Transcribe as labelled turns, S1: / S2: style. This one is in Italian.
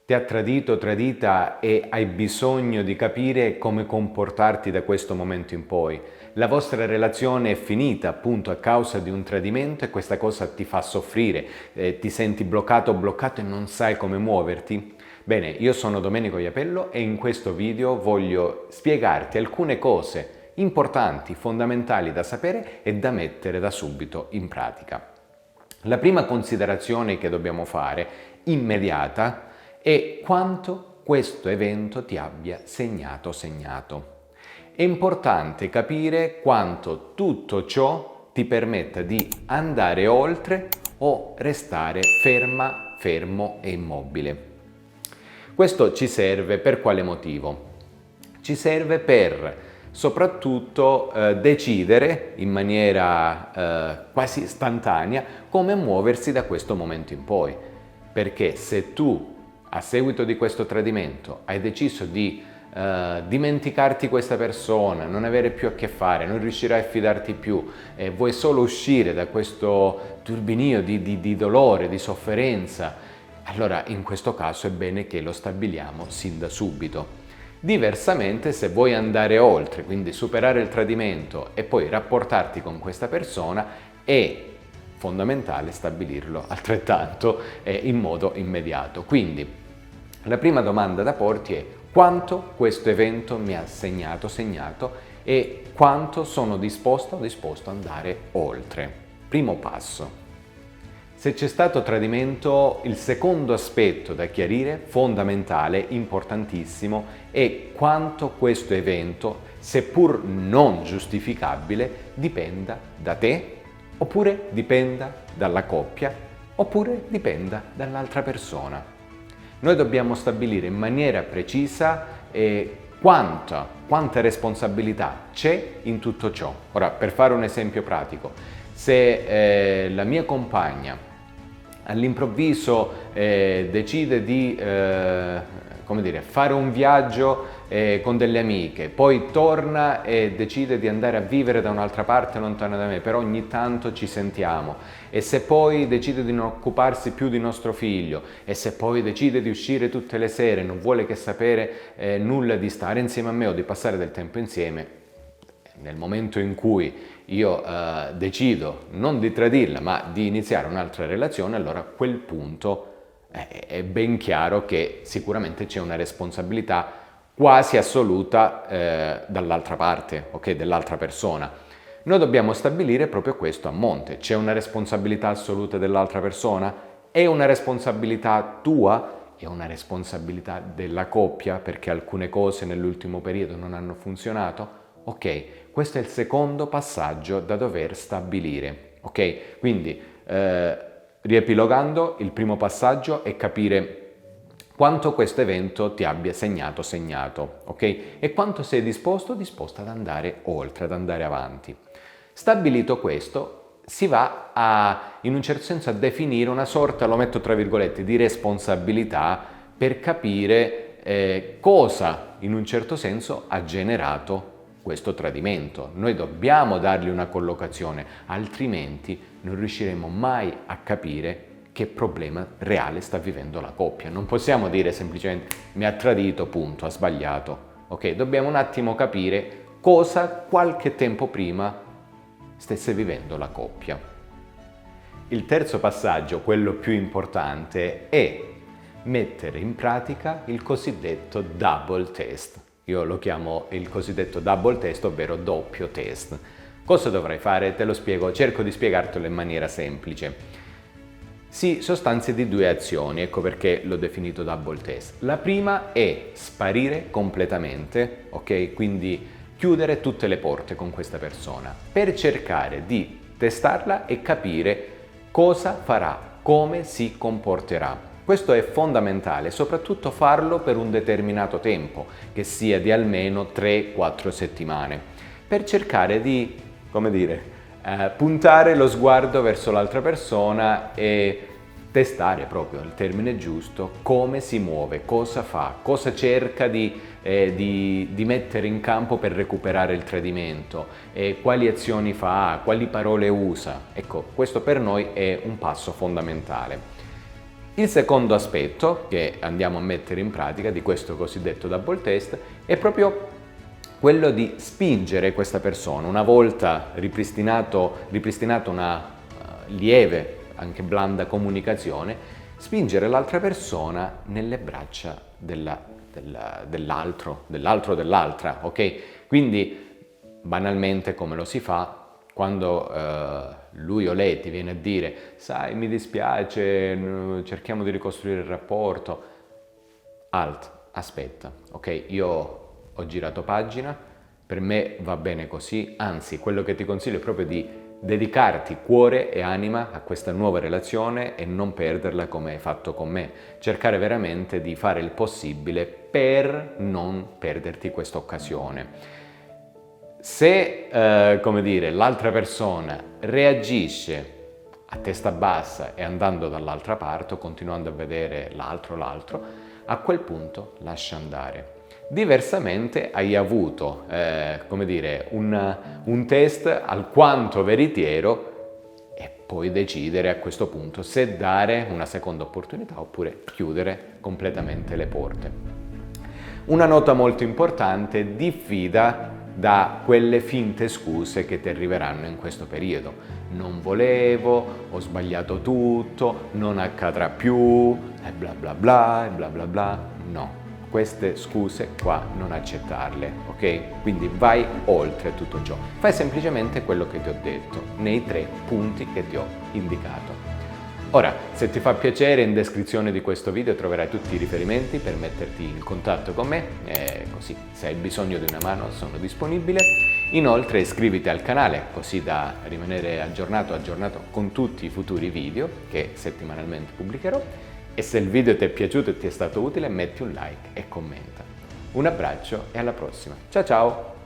S1: ti ha tradito, tradita e hai bisogno di capire come comportarti da questo momento in poi. La vostra relazione è finita appunto a causa di un tradimento e questa cosa ti fa soffrire, ti senti bloccato o bloccato e non sai come muoverti. Bene, io sono Domenico Iapello e in questo video voglio spiegarti alcune cose importanti, fondamentali da sapere e da mettere da subito in pratica. La prima considerazione che dobbiamo fare, immediata, è quanto questo evento ti abbia segnato. È importante capire quanto tutto ciò ti permetta di andare oltre o restare fermo e immobile. Questo ci serve per quale motivo? Ci serve per soprattutto decidere in maniera quasi istantanea come muoversi da questo momento in poi. Perché se tu, a seguito di questo tradimento, hai deciso di dimenticarti questa persona, non avere più a che fare, non riuscirai a fidarti più, vuoi solo uscire da questo turbinio di dolore, di sofferenza, allora in questo caso è bene che lo stabiliamo sin da subito. Diversamente, se vuoi andare oltre, quindi superare il tradimento e poi rapportarti con questa persona, è fondamentale stabilirlo altrettanto in modo immediato. Quindi la prima domanda da porti è: quanto questo evento mi ha segnato e quanto sono disposto ad andare oltre. Primo passo. Se c'è stato tradimento, il secondo aspetto da chiarire, fondamentale, importantissimo, è quanto questo evento, seppur non giustificabile, dipenda da te, oppure dipenda dalla coppia, oppure dipenda dall'altra persona. Noi dobbiamo stabilire in maniera precisa quanta responsabilità c'è in tutto ciò. Ora, per fare un esempio pratico, se la mia compagna all'improvviso decide di fare un viaggio con delle amiche, poi torna e decide di andare a vivere da un'altra parte lontana da me, però ogni tanto ci sentiamo, e se poi decide di non occuparsi più di nostro figlio, e se poi decide di uscire tutte le sere, non vuole che sapere nulla di stare insieme a me o di passare del tempo insieme, nel momento in cui io decido non di tradirla ma di iniziare un'altra relazione, allora a quel punto è ben chiaro che sicuramente c'è una responsabilità quasi assoluta dall'altra parte, ok, dell'altra persona. Noi dobbiamo stabilire proprio questo a monte. C'è una responsabilità assoluta dell'altra persona? È una responsabilità tua? È una responsabilità della coppia perché alcune cose nell'ultimo periodo non hanno funzionato? Ok, questo è il secondo passaggio da dover stabilire, ok? Quindi, riepilogando, il primo passaggio è capire quanto questo evento ti abbia segnato, ok? E quanto sei disposta ad andare oltre, ad andare avanti. Stabilito questo, si va in un certo senso a definire una sorta, lo metto tra virgolette, di responsabilità per capire cosa in un certo senso ha generato questo tradimento. Noi dobbiamo dargli una collocazione, altrimenti non riusciremo mai a capire che problema reale sta vivendo la coppia. Non possiamo dire semplicemente mi ha tradito, punto, ha sbagliato. Ok, dobbiamo un attimo capire cosa qualche tempo prima stesse vivendo la coppia. Il terzo passaggio, quello più importante, è mettere in pratica il cosiddetto double test. Io lo chiamo il cosiddetto double test, ovvero doppio test. Cosa dovrai fare? Te lo spiego, cerco di spiegartelo in maniera semplice. Si sostanzia di due azioni, ecco perché l'ho definito double test. La prima è sparire completamente, ok? Quindi chiudere tutte le porte con questa persona, per cercare di testarla e capire cosa farà, come si comporterà. Questo è fondamentale, soprattutto farlo per un determinato tempo, che sia di almeno 3-4 settimane, per cercare di, puntare lo sguardo verso l'altra persona e testare proprio il termine giusto, come si muove, cosa fa, cosa cerca di mettere in campo per recuperare il tradimento, quali azioni fa, quali parole usa. Ecco, questo per noi è un passo fondamentale. Il secondo aspetto che andiamo a mettere in pratica di questo cosiddetto double test è proprio quello di spingere questa persona, una volta ripristinata una lieve, anche blanda comunicazione, spingere l'altra persona nelle braccia dell'altra, ok? Quindi banalmente come lo si fa quando lui o lei ti viene a dire sai mi dispiace, cerchiamo di ricostruire il rapporto, aspetta, ok? Io ho girato pagina, per me va bene così, anzi quello che ti consiglio è proprio di dedicarti cuore e anima a questa nuova relazione e non perderla come hai fatto con me, cercare veramente di fare il possibile per non perderti questa occasione. Se, l'altra persona reagisce a testa bassa e andando dall'altra parte o continuando a vedere l'altro, a quel punto lascia andare. Diversamente hai avuto, un test alquanto veritiero e puoi decidere a questo punto se dare una seconda opportunità oppure chiudere completamente le porte. Una nota molto importante: diffida da quelle finte scuse che ti arriveranno in questo periodo. Non volevo, ho sbagliato tutto, non accadrà più, e bla bla bla, e bla bla bla. No, queste scuse qua non accettarle, ok? Quindi vai oltre tutto ciò. Fai semplicemente quello che ti ho detto, nei 3 punti che ti ho indicato. Ora, se ti fa piacere, in descrizione di questo video troverai tutti i riferimenti per metterti in contatto con me, così se hai bisogno di una mano sono disponibile. Inoltre iscriviti al canale così da rimanere aggiornato con tutti i futuri video che settimanalmente pubblicherò, e se il video ti è piaciuto e ti è stato utile metti un like e commenta. Un abbraccio e alla prossima. Ciao ciao!